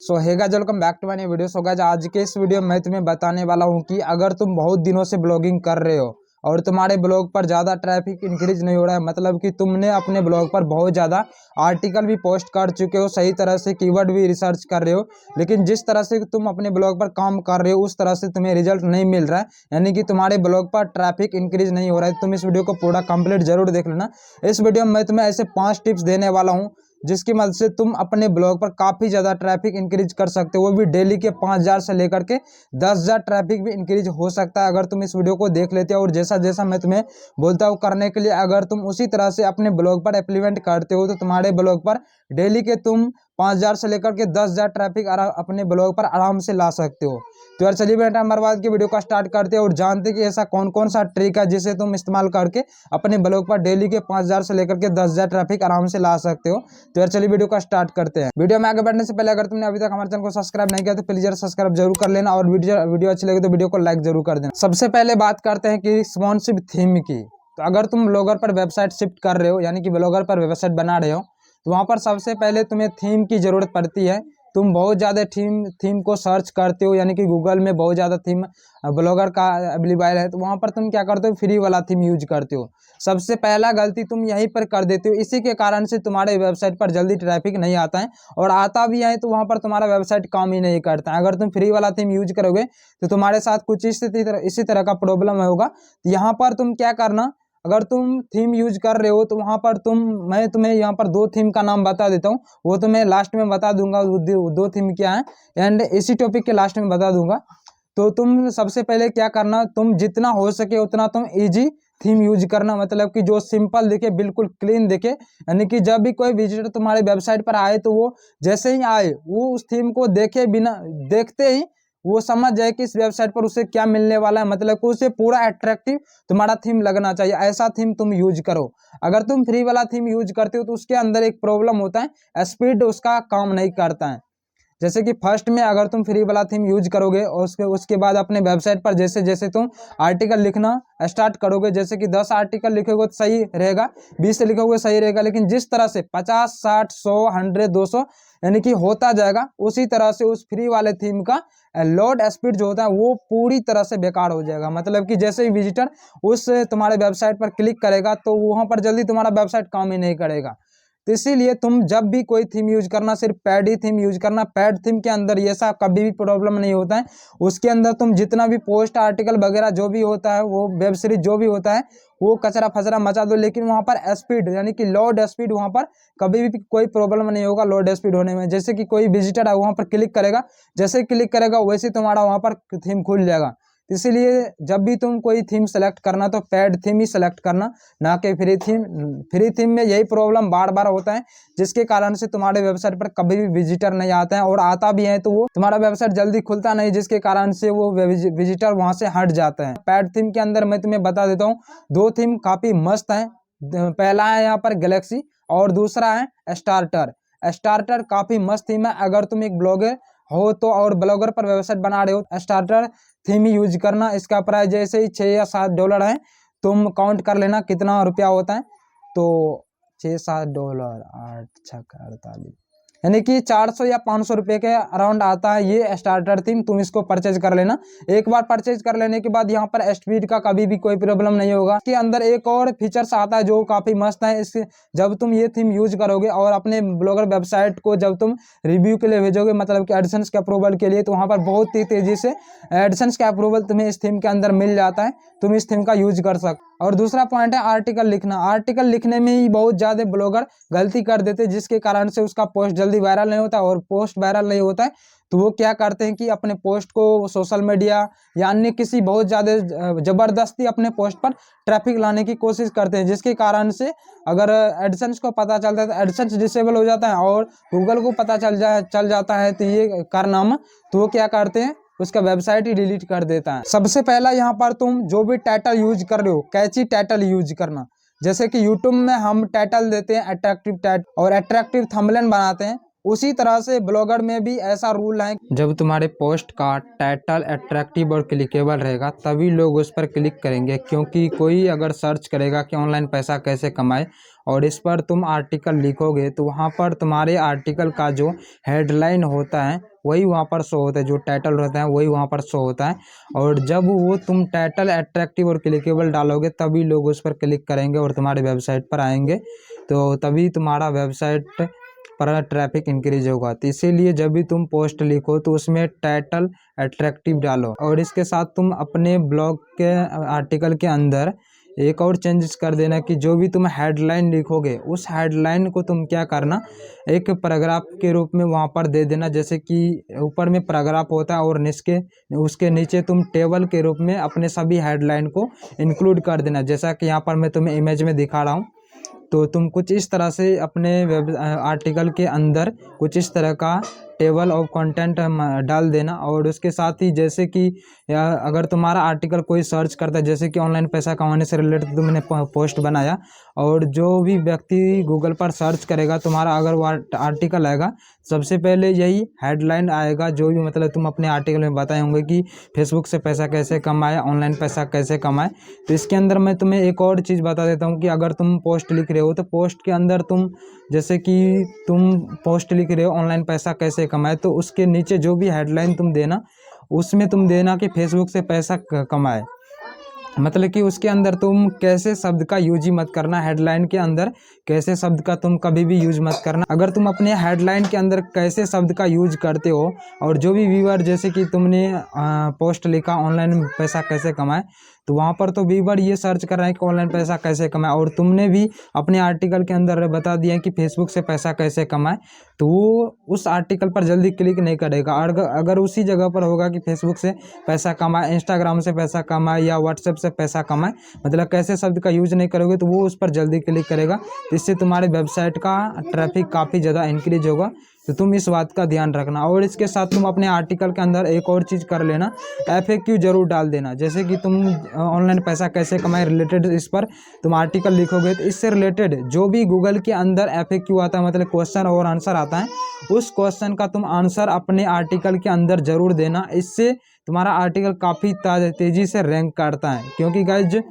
So hey guys, welcome back to my new video. So guys, आज के इस video में मैं तुम्हें बताने वाला हूं कि अगर तुम बहुत दिनों से ब्लॉगिंग कर रहे हो और तुम्हारे ब्लॉग पर ज़्यादा ट्रैफिक इंक्रीज नहीं हो रहा है, मतलब कि तुमने अपने ब्लॉग पर बहुत ज़्यादा आर्टिकल भी पोस्ट कर चुके हो, सही तरह से कीवर्ड भी रिसर्च कर रहे हो, लेकिन जिस तरह से तुम अपने ब्लॉग पर काम कर रहे हो उस तरह से तुम्हें रिजल्ट नहीं मिल रहा है, यानी कि तुम्हारे ब्लॉग पर ट्रैफिक इंक्रीज नहीं हो रहा है। तुम इस वीडियो को पूरा कंप्लीट जरूर देख लेना। इस वीडियो में मैं तुम्हें ऐसे 5 टिप्स देने वाला हूँ जिसकी मदद से तुम अपने ब्लॉग पर काफ़ी ज़्यादा ट्रैफिक इंक्रीज कर सकते हो, वो भी डेली के 5,000 से लेकर के 10,000 ट्रैफिक भी इंक्रीज हो सकता है अगर तुम इस वीडियो को देख लेते हो। और जैसा जैसा मैं तुम्हें बोलता हूँ करने के लिए, अगर तुम उसी तरह से अपने ब्लॉग पर इम्प्लीमेंट करते हो तो तुम्हारे ब्लॉग पर डेली के तुम 5,000 से लेकर के 10,000 ट्रैफिक अपने ब्लॉग पर आराम से ला सकते हो। तो यार चलिए बेटा, हमारे बाद की वीडियो का स्टार्ट करते हैं और जानते हैं कि ऐसा कौन कौन सा ट्रिक है जिसे तुम इस्तेमाल करके अपने ब्लॉग पर डेली के 5,000 से लेकर के 10,000 ट्रैफिक आराम से ला सकते हो। तो यार चलिए वीडियो का स्टार्ट करते हैं। वीडियो में आगे बढ़ने से पहले अगर तुमने अभी तक हमारे चैनल को सब्सक्राइब नहीं किया तो प्लीज सब्सक्राइब जरूर कर लेना और वीडियो अच्छी लगे तो वीडियो को लाइक जरूर कर देना। सबसे पहले बात करते हैं कि रिस्पॉन्सिव थीम की। तो अगर तुम ब्लॉगर पर वेबसाइट शिफ्ट कर रहे हो, यानी कि ब्लॉगर पर वेबसाइट बना रहे हो, तो वहाँ पर सबसे पहले तुम्हें थीम की ज़रूरत पड़ती है। तुम बहुत ज़्यादा थीम को सर्च करते हो, यानी कि गूगल में बहुत ज़्यादा थीम ब्लॉगर का अवेलेबल है, तो वहाँ पर तुम क्या करते हो, फ्री वाला थीम यूज करते हो। सबसे पहला गलती तुम यहीं पर कर देते हो, इसी के कारण से तुम्हारे वेबसाइट पर जल्दी ट्रैफिक नहीं आता है, और आता भी है तो वहाँ पर तुम्हारा वेबसाइट काम ही नहीं करता है। अगर तुम फ्री वाला थीम यूज करोगे तो तुम्हारे साथ कुछ इसी तरह का प्रॉब्लम होगा। यहाँ पर तुम क्या करना, अगर तुम थीम यूज कर रहे हो तो वहाँ पर मैं तुम्हें यहाँ पर 2 थीम का नाम बता देता हूँ, वो तो मैं लास्ट में बता दूंगा वो 2 थीम क्या है, एंड इसी टॉपिक के लास्ट में बता दूंगा। तो तुम सबसे पहले क्या करना, तुम जितना हो सके उतना तुम इजी थीम यूज करना, मतलब कि जो सिंपल दिखे, बिल्कुल क्लीन दिखे, यानी कि जब भी कोई विजिटर तुम्हारे वेबसाइट पर आए तो वो जैसे ही आए वो उस थीम को देखे बिना देखते ही वो समझ जाए कि इस वेबसाइट पर उसे क्या मिलने वाला है, मतलब कि उसे पूरा अट्रैक्टिव तुम्हारा थीम लगना चाहिए, ऐसा थीम तुम यूज करो। अगर तुम फ्री वाला थीम यूज करते हो तो उसके अंदर एक प्रॉब्लम होता है, स्पीड उसका काम नहीं करता है। जैसे कि फर्स्ट में अगर तुम फ्री वाला थीम यूज करोगे और उसके बाद अपने वेबसाइट पर जैसे जैसे तुम आर्टिकल लिखना स्टार्ट करोगे, जैसे कि 10 आर्टिकल लिखोगे तो सही रहेगा, 20 से लिखोगे सही रहेगा, लेकिन जिस तरह से 50, 60, 100, 100, 200 यानी कि होता जाएगा, उसी तरह से उस फ्री वाले थीम का लोड स्पीड जो होता है वो पूरी तरह से बेकार हो जाएगा। मतलब कि जैसे ही विजिटर उस तुम्हारे वेबसाइट पर क्लिक करेगा तो वहां पर जल्दी तुम्हारा वेबसाइट काम ही नहीं करेगा। तो इसीलिए तुम जब भी कोई थीम यूज करना, सिर्फ पैड ही थीम यूज करना। पैड थीम के अंदर ये ऐसा कभी भी प्रॉब्लम नहीं होता है। उसके अंदर तुम जितना भी पोस्ट आर्टिकल वगैरह जो भी होता है, वो वेब सीरीज जो भी होता है, वो कचरा फचरा मचा दो, लेकिन वहाँ पर स्पीड यानी कि लोड स्पीड वहाँ पर कभी भी कोई प्रॉब्लम नहीं होगा लोड स्पीड होने में। जैसे कि कोई विजिटर है वहाँ पर क्लिक करेगा, जैसे क्लिक करेगा वैसे तुम्हारा वहाँ पर थीम खुल जाएगा। इसीलिए जब भी तुम कोई थीम सेलेक्ट करना तो पैड थीम ही सेलेक्ट करना, ना कि फ्री थीम। फ्री थीम में यही प्रॉब्लम बार बार होता है, जिसके कारण से तुम्हारे वेबसाइट पर कभी भी विजिटर नहीं आता है, और आता भी है तो वो तुम्हारा वेबसाइट जल्दी खुलता नहीं, जिसके कारण से वो विजिटर वहां से हट जाता है। पैड थीम के अंदर मैं तुम्हें बता देता हूँ, 2 थीम काफी मस्त है। पहला है यहाँ पर गैलेक्सी और दूसरा है स्टार्टर। स्टार्टर काफी मस्त थीम है। अगर तुम एक ब्लॉगर हो तो और ब्लॉगर पर वेबसाइट बना रहे हो, स्टार्टर थीम ही यूज करना। इसका प्राइस जैसे ही $6 या $7 है, तुम काउंट कर लेना कितना रुपया होता है। तो $6-7, 8 छक्का 48, यानी कि 400 या 500 रुपये के अराउंड आता है ये स्टार्टर थीम। तुम इसको परचेज कर लेना। एक बार परचेज कर लेने के बाद यहाँ पर स्पीड का कभी भी कोई प्रॉब्लम नहीं होगा। इसके अंदर एक और फीचर्स आता है जो काफी मस्त है। इसके जब तुम ये थीम यूज करोगे और अपने ब्लॉगर वेबसाइट को जब तुम रिव्यू के लिए भेजोगे, मतलब कि एडसेंस के अप्रूवल के लिए, तो वहाँ पर बहुत ही तेजी से एडसेंस का अप्रूवल तुम्हें इस थीम के अंदर मिल जाता है। तुम इस थीम का यूज कर सकते। और दूसरा पॉइंट है आर्टिकल लिखना। आर्टिकल लिखने में ही बहुत ज़्यादा ब्लॉगर गलती कर देते, जिसके कारण से उसका पोस्ट जल्दी वायरल नहीं होता, और पोस्ट वायरल नहीं होता है तो वो क्या करते हैं कि अपने पोस्ट को सोशल मीडिया या अन्य किसी बहुत ज़्यादा ज़बरदस्ती अपने पोस्ट पर ट्रैफिक लाने की कोशिश करते हैं, जिसके कारण से अगर एडसेंस को पता चलता है तो एडसेंस डिसेबल हो जाता है, और गूगल को पता चल जाता है तो ये कारनामा, तो वो क्या करते हैं उसका वेबसाइट ही डिलीट कर देता है। सबसे पहला यहाँ पर तुम जो भी टाइटल यूज कर रहे हो, कैची टाइटल यूज करना। जैसे कि यूट्यूब में हम टाइटल देते हैं अट्रैक्टिव टाइटल और अट्रैक्टिव थंबनेल बनाते हैं, उसी तरह से ब्लॉगर में भी ऐसा रूल है, जब तुम्हारे पोस्ट का टाइटल अट्रैक्टिव और क्लिकेबल रहेगा तभी लोग उस पर क्लिक करेंगे। क्योंकि कोई अगर सर्च करेगा कि ऑनलाइन पैसा कैसे कमाए और इस पर तुम आर्टिकल लिखोगे तो वहाँ पर तुम्हारे आर्टिकल का जो हेडलाइन होता है वही वहाँ पर शो होता है, जो टाइटल रहता है वही वहाँ पर शो होता है। और जब वो तुम टाइटल अट्रैक्टिव और क्लिकेबल डालोगे तभी लोग उस पर क्लिक करेंगे और तुम्हारे वेबसाइट पर आएंगे, तो तभी तुम्हारा वेबसाइट पर ट्रैफिक इंक्रीज होगा। तो इसीलिए जब भी तुम पोस्ट लिखो तो उसमें टाइटल अट्रैक्टिव डालो। और इसके साथ तुम अपने ब्लॉग के आर्टिकल के अंदर एक और चेंजेस कर देना कि जो भी तुम हेडलाइन लिखोगे उस हेडलाइन को तुम क्या करना, एक पैराग्राफ के रूप में वहाँ पर दे देना। जैसे कि ऊपर में पैराग्राफ होता है और उसके नीचे तुम टेबल के रूप में अपने सभी हेडलाइन को इंक्लूड कर देना। जैसा कि यहाँ पर मैं तुम्हें इमेज में दिखा रहा हूँ, तो तुम कुछ इस तरह से अपने वेब आर्टिकल के अंदर कुछ इस तरह का टेबल ऑफ कंटेंट डाल देना। और उसके साथ ही जैसे कि अगर तुम्हारा आर्टिकल कोई सर्च करता है, जैसे कि ऑनलाइन पैसा कमाने से रिलेटेड तुमने पोस्ट बनाया और जो भी व्यक्ति गूगल पर सर्च करेगा तुम्हारा अगर वो आर्टिकल आएगा, सबसे पहले यही हेडलाइन आएगा। जो भी मतलब तुम अपने आर्टिकल में बताए होंगे कि फेसबुक से पैसा कैसे कमाए, ऑनलाइन पैसा कैसे कमाए। तो इसके अंदर मैं तुम्हें एक और चीज़ बता देता हूँ कि अगर तुम पोस्ट लिख रहे हो तो पोस्ट के अंदर तुम, जैसे कि तुम पोस्ट लिख रहे हो ऑनलाइन पैसा कैसे कमाए, तो उसके नीचे जो भी हेडलाइन तुम देना उसमें तुम देना कि फेसबुक से पैसा कमाए। मतलब कि उसके अंदर तुम कैसे शब्द का यूज ही मत करना, हेडलाइन के अंदर कैसे शब्द का तुम कभी भी यूज मत करना। अगर तुम अपने हेडलाइन के अंदर कैसे शब्द का यूज करते हो और जो भी व्यूअर, जैसे कि तुमने पोस्ट लिखा ऑनलाइन पैसा कैसे कमाए, तो वहाँ पर तो व्यूअर ये सर्च कर रहे हैं कि ऑनलाइन पैसा कैसे कमाए, और तुमने भी अपने आर्टिकल के अंदर बता दिया कि फेसबुक से पैसा कैसे कमाए, तो वो उस आर्टिकल पर जल्दी क्लिक नहीं करेगा। और अगर उसी जगह पर होगा कि फेसबुक से पैसा कमाए, इंस्टाग्राम से पैसा कमाए या व्हाट्सएप से पैसा कमाए, मतलब कैसे शब्द का यूज नहीं करोगे तो वो उस पर जल्दी क्लिक करेगा। इससे तुम्हारे वेबसाइट का ट्रैफिक काफ़ी ज़्यादा इंक्रीज होगा। तो तुम इस बात का ध्यान रखना। और इसके साथ तुम अपने आर्टिकल के अंदर एक और चीज़ कर लेना, FAQ जरूर डाल देना। जैसे कि तुम ऑनलाइन पैसा कैसे कमाए रिलेटेड इस पर तुम आर्टिकल लिखोगे तो इससे रिलेटेड जो भी गूगल के अंदर FAQ आता है, मतलब क्वेश्चन और आंसर आता है, उस क्वेश्चन का तुम आंसर अपने आर्टिकल के अंदर जरूर देना। इससे तुम्हारा आर्टिकल काफ़ी तेज़ी से रैंक करता है। क्योंकि गाइज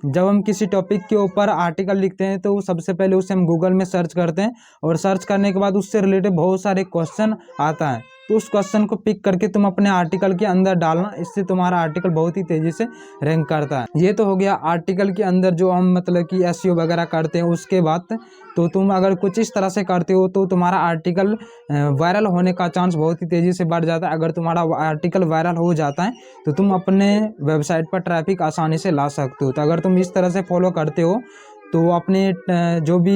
जब हम किसी टॉपिक के ऊपर आर्टिकल लिखते हैं तो सबसे पहले उसे हम गूगल में सर्च करते हैं और सर्च करने के बाद उससे रिलेटेड बहुत सारे क्वेश्चन आता है, तो उस क्वेश्चन को पिक करके तुम अपने आर्टिकल के अंदर डालना। इससे तुम्हारा आर्टिकल बहुत ही तेज़ी से रैंक करता है। ये तो हो गया आर्टिकल के अंदर जो हम मतलब कि SEO वगैरह करते हैं उसके बाद। तो तुम अगर कुछ इस तरह से करते हो तो तुम्हारा आर्टिकल वायरल होने का चांस बहुत ही तेज़ी से बढ़ जाता है। अगर तुम्हारा आर्टिकल वायरल हो जाता है तो तुम अपने वेबसाइट पर ट्रैफिक आसानी से ला सकते हो। तो अगर तुम इस तरह से फॉलो करते हो तो अपने जो भी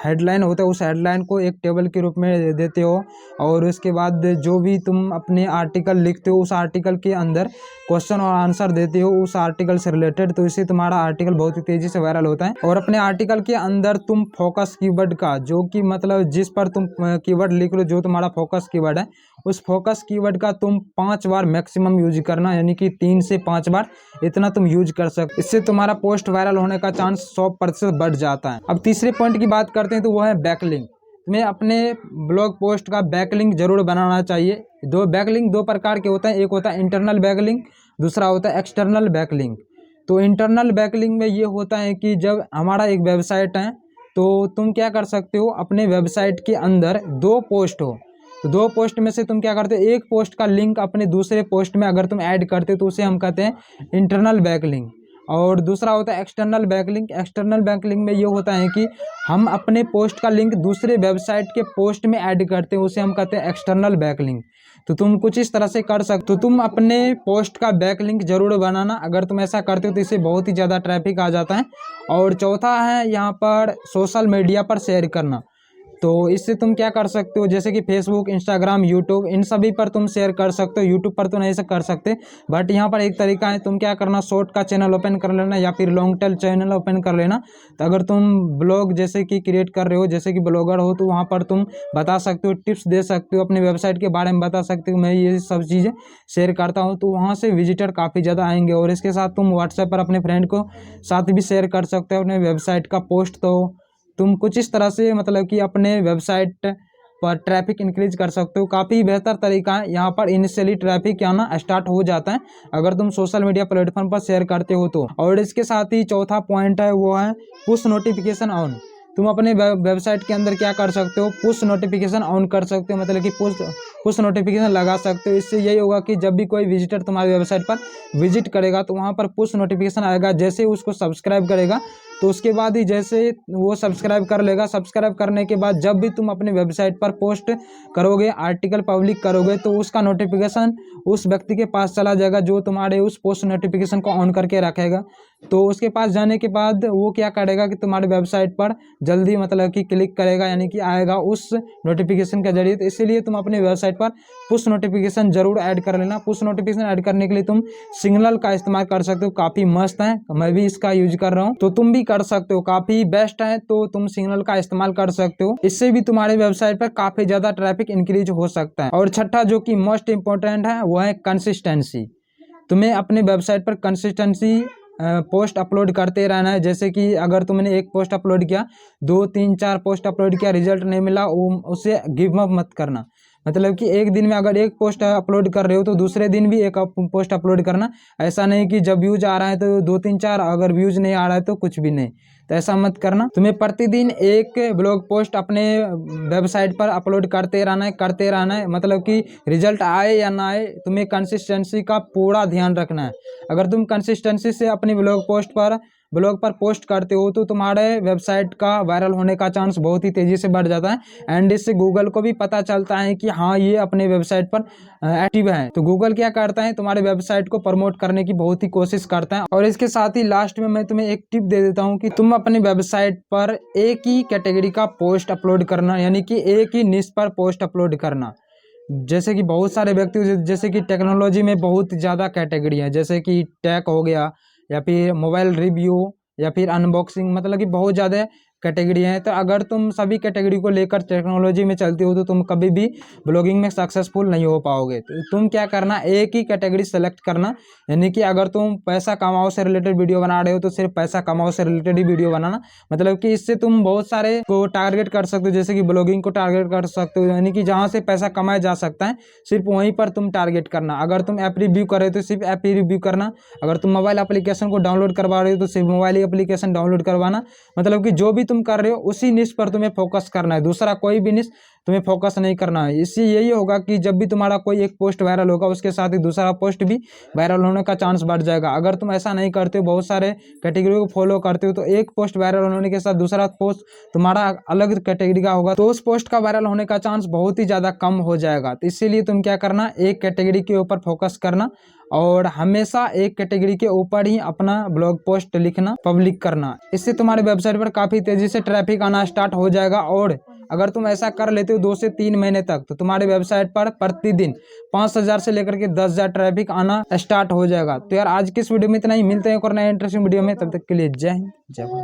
हेडलाइन होता है उस हेडलाइन को एक टेबल के रूप में देते हो, और उसके बाद जो भी तुम अपने आर्टिकल लिखते हो उस आर्टिकल के अंदर क्वेश्चन और आंसर देते हो उस आर्टिकल से रिलेटेड, तो इससे तुम्हारा आर्टिकल बहुत ही तेज़ी से वायरल होता है। और अपने आर्टिकल के अंदर तुम फोकस कीवर्ड का, जो कि मतलब जिस पर तुम कीवर्ड लिख लो, जो तुम्हारा फोकस कीवर्ड है, उस फोकस कीवर्ड का तुम 5 बार मैक्सिमम यूज करना, यानी कि 3 से 5 बार इतना तुम यूज कर सकते। इससे तुम्हारा पोस्ट वायरल होने का चांस 100% बढ़ जाता है। अब तीसरे पॉइंट की बात करते हैं तो वो है बैकलिंक। तुम्हें अपने ब्लॉग पोस्ट का बैकलिंक जरूर बनाना चाहिए। बैकलिंक दो प्रकार के होते हैं, एक होता है इंटरनल बैकलिंक, दूसरा होता है एक्सटर्नल बैकलिंक। तो इंटरनल बैकलिंक में ये होता है कि जब हमारा एक वेबसाइट है तो तुम क्या कर सकते हो, अपने वेबसाइट के अंदर 2 पोस्ट हो तो 2 पोस्ट में से तुम क्या करते हो, एक पोस्ट का लिंक अपने दूसरे पोस्ट में अगर तुम ऐड करते हो तो उसे हम कहते हैं इंटरनल बैकलिंक। और दूसरा होता है एक्सटर्नल बैकलिंक। एक्सटर्नल बैकलिंक में ये होता है कि हम अपने पोस्ट का लिंक दूसरे वेबसाइट के पोस्ट में ऐड करते हैं, उसे हम कहते हैं एक्सटर्नल बैकलिंक। तो तुम कुछ इस तरह से कर सकते हो। तुम अपने पोस्ट का बैकलिंक जरूर बनाना। अगर तुम ऐसा करते हो तो इससे बहुत ही ज़्यादा ट्रैफिक आ जाता है। और चौथा है यहाँ पर सोशल मीडिया पर शेयर करना। तो इससे तुम क्या कर सकते हो, जैसे कि फेसबुक, इंस्टाग्राम, यूट्यूब, इन सभी पर तुम शेयर कर सकते हो। यूट्यूब पर तो नहीं से कर सकते, बट यहाँ पर एक तरीका है, तुम क्या करना, शॉर्ट का चैनल ओपन कर लेना या फिर लॉन्ग टेल चैनल ओपन कर लेना। तो अगर तुम ब्लॉग जैसे कि क्रिएट कर रहे हो, जैसे कि ब्लॉगर हो, तो वहाँ पर तुम बता सकते हो, टिप्स दे सकते हो, अपने वेबसाइट के बारे में बता सकते हो, मैं ये सब चीज़ें शेयर करता हूँ, तो वहाँ से विजिटर काफ़ी ज़्यादा आएंगे। और इसके साथ तुम व्हाट्सएप पर अपने फ्रेंड को साथ भी शेयर कर सकते हो अपने वेबसाइट का पोस्ट। तो तुम कुछ इस तरह से मतलब कि अपने वेबसाइट पर ट्रैफिक इंक्रीज कर सकते हो। काफ़ी बेहतर तरीका है। यहाँ पर इनिशियली ट्रैफिक आना स्टार्ट हो जाता है अगर तुम सोशल मीडिया प्लेटफॉर्म पर शेयर करते हो तो। और इसके साथ ही चौथा पॉइंट है वो है पुश नोटिफिकेशन ऑन। तुम अपने वेबसाइट के अंदर क्या कर सकते हो, पुश नोटिफिकेशन ऑन कर सकते हो, मतलब कि पुश नोटिफिकेशन लगा सकते हो। इससे यही होगा कि जब भी कोई विजिटर तुम्हारी वेबसाइट पर विजिट करेगा तो वहाँ पर पुश नोटिफिकेशन आएगा। जैसे उसको सब्सक्राइब करेगा तो उसके बाद ही जैसे वो सब्सक्राइब कर लेगा, सब्सक्राइब करने के बाद जब भी तुम अपनी वेबसाइट पर पोस्ट करोगे, आर्टिकल पब्लिक करोगे, तो उसका नोटिफिकेशन उस व्यक्ति के पास चला जाएगा जो तुम्हारे उस पोस्ट नोटिफिकेशन को ऑन करके रखेगा। तो उसके पास जाने के बाद वो क्या करेगा कि तुम्हारी वेबसाइट पर जल्दी मतलब कि क्लिक करेगा, यानी कि आएगा उस नोटिफिकेशन के जरिए। तो इसीलिए तुम अपनी वेबसाइट पर पुश नोटिफिकेशन जरूर ऐड कर लेना। पुश नोटिफिकेशन ऐड करने के लिए तुम सिग्नल का इस्तेमाल कर सकते हो, काफ़ी मस्त है, मैं भी इसका यूज कर रहा हूँ, तो तुम भी कर सकते हो, काफ़ी बेस्ट है। तो तुम सिग्नल का इस्तेमाल कर सकते हो, इससे भी तुम्हारे वेबसाइट पर काफ़ी ज़्यादा ट्रैफिक इंक्रीज हो सकता है। और छठा जो कि मोस्ट इंपॉर्टेंट है वो है कंसिस्टेंसी। तुम्हें अपने वेबसाइट पर कंसिस्टेंसी पोस्ट अपलोड करते रहना है। जैसे कि अगर तुमने एक पोस्ट अपलोड किया, 2 3 4 पोस्ट अपलोड किया, रिजल्ट नहीं मिला, उसे गिव अप मत करना। मतलब कि एक दिन में अगर एक पोस्ट अपलोड कर रहे हो तो दूसरे दिन भी एक पोस्ट अपलोड करना। ऐसा नहीं कि जब व्यूज आ रहा है तो 2 3 4, अगर व्यूज नहीं आ रहा है तो कुछ भी नहीं, तो ऐसा मत करना। तुम्हें प्रतिदिन एक ब्लॉग पोस्ट अपने वेबसाइट पर अपलोड करते रहना है, मतलब कि रिजल्ट आए या ना आए, तुम्हें कंसिस्टेंसी का पूरा ध्यान रखना है। अगर तुम कंसिस्टेंसी से अपनी ब्लॉग पर पोस्ट करते हो तो तुम्हारे वेबसाइट का वायरल होने का चांस बहुत ही तेज़ी से बढ़ जाता है। एंड इससे गूगल को भी पता चलता है कि हाँ, ये अपने वेबसाइट पर एक्टिव है। तो गूगल क्या करता है, तुम्हारे वेबसाइट को प्रमोट करने की बहुत ही कोशिश करता है। और इसके साथ ही लास्ट में मैं तुम्हें एक टिप दे देता हूँ कि तुम अपनी वेबसाइट पर एक ही कैटेगरी का पोस्ट अपलोड करना, यानी कि एक ही निश पर पोस्ट अपलोड करना। जैसे कि बहुत सारे व्यक्ति, जैसे कि टेक्नोलॉजी में बहुत ज़्यादा कैटेगरी है, जैसे कि टेक हो गया, या फिर मोबाइल रिव्यू, या फिर अनबॉक्सिंग, मतलब कि बहुत ज़्यादा कैटेगरी है। तो अगर तुम सभी कैटेगरी को लेकर टेक्नोलॉजी में चलते हो तो तुम कभी भी ब्लॉगिंग में सक्सेसफुल नहीं हो पाओगे। तो तुम क्या करना, एक ही कैटेगरी सेलेक्ट करना, यानी कि अगर तुम पैसा कमाओ से रिलेटेड वीडियो बना रहे हो तो सिर्फ पैसा कमाओ से रिलेटेड ही वीडियो बनाना। मतलब कि इससे तुम बहुत सारे को टारगेट कर सकते हो, जैसे कि ब्लॉगिंग को टारगेट कर सकते हो, यानी कि जहाँ से पैसा कमाया जा सकता है सिर्फ वहीं पर तुम टारगेट करना। अगर तुम ऐप रिव्यू कर रहे हो तो सिर्फ ऐप ही रिव्यू करना। अगर तुम मोबाइल एप्लीकेशन को डाउनलोड करवा रहे हो तो सिर्फ मोबाइल एप्लीकेशन डाउनलोड करवाना। मतलब कि जो भी तुम कर रहे हो उसी निश पर तुम्हें फोकस करना है, दूसरा कोई भी निश तुम्हें फोकस नहीं करना है। इससे यही होगा कि जब भी तुम्हारा कोई एक पोस्ट वायरल होगा उसके साथ ही दूसरा पोस्ट भी वायरल होने का चांस बढ़ जाएगा। अगर तुम ऐसा नहीं करते हो, बहुत सारे कैटेगरी को फॉलो करते हो, तो एक पोस्ट वायरल होने के साथ दूसरा पोस्ट तुम्हारा अलग कैटेगरी का होगा तो उस पोस्ट का वायरल होने का चांस बहुत ही ज़्यादा कम हो जाएगा। तो इसीलिए तुम क्या करना, एक कैटेगरी के ऊपर फोकस करना और हमेशा एक कैटेगरी के ऊपर ही अपना ब्लॉग पोस्ट लिखना, पब्लिक करना। इससे तुम्हारे वेबसाइट पर काफ़ी तेज़ी से ट्रैफिक आना स्टार्ट हो जाएगा। और अगर तुम ऐसा कर लेते हो 2 से 3 महीने तक, तो तुम्हारे वेबसाइट पर प्रतिदिन 5000 से लेकर के 10,000 ट्रैफिक आना स्टार्ट हो जाएगा। तो यार आज की इस वीडियो में इतना ही, मिलते हैं एक और नए इंटरेस्टिंग वीडियो में, तब तक के लिए जय हिंद, जय भारत।